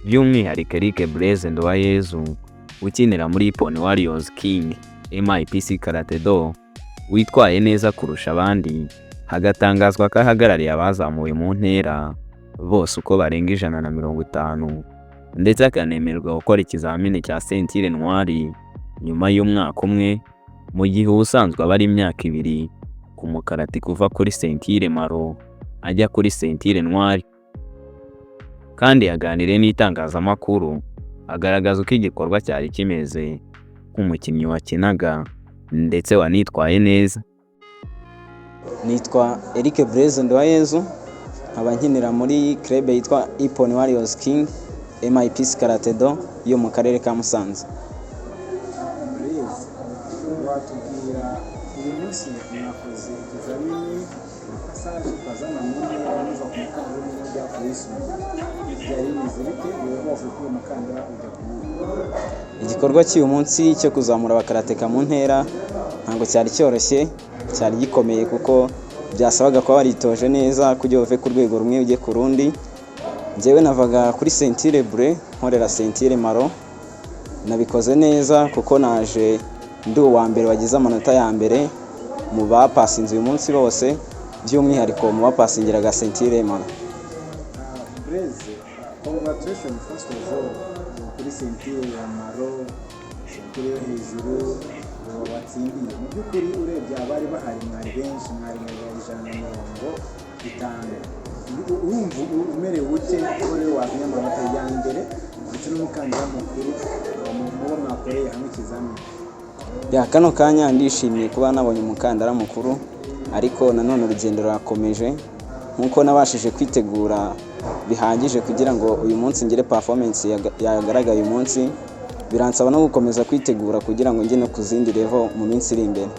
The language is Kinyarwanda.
by'umwihariko Eric Blaise Nduwayezu ukinira muri Pony Warriors King MIPC Karate Do witwaye neza kurusha abandi, hagatangazwa ko ahagarariye abazamuwe mu ntera bose uko barenga 150 ndetse akanemerwa gukora ikizamini cya Ceinture Noire nyuma y'umwaka umwe, mu gihe ubusanzwe aba ari imyaka 2 ku mukarati kuva kuri Ceinture Maro ajya kuri Ceinture Noire. Kandi yaganiriye n'itangazamakuru agaragaza uko igikorwa cyari kimeze nk'umukinnyi wakinaga ndetse wanitwaye neza. Nitwa Eric Blaise Nduwayezu, nkaba nkinira muri club yitwa Pony Warriors King MIPC Karate Do yo mu karere ka Musanze. Watubwira uyu munsi mwakoze ikizamini passage ukazana muri niva ku mukandara n'ujya ku isi byari bimeze bite bibaza ko umukandara ujya ku Igikorwa cy'uyu munsi cyo kuzamura abakarateka mu ntera ntabwo cyari cyoroshye, cyari gikomeye kuko byasabaga ko waritoje neza kujya uve ku rwego rumwe ujye ku rundi. Njyewe navaga kuri Ceinture Bleu nkorera Ceinture Maro, nabikoze neza kuko naje ndi uwa mbere wagize amanota ya mbere mu bapasinze uyu munsi bose, by'umwihariko mu bapasingiraga Ceinture Maro. Blaise, congratulations first of all kuri Ceinture ya Maro, Ceinture yo hejuru watsindiye. Mu by'ukuri urebye abari bahari mwari benshi, mwari 150. Urumva umerewe ute uri wazanye amanota ya mbere ndetse n'umukandida mukuru mubo mwakoreye hamwe ikizamini? Kano kanya ndishimiye kuba nabonye umukandara mukuru, ariko nanone urugendo rurakomeje nkuko nabashije kwitegura bihagije kugira ngo uyu munsi ngire performance yagaragaye uyu munsi. Biransaba no gukomeza kwitegura kugira ngo njye no kuzindi level mu minsi iri imbere.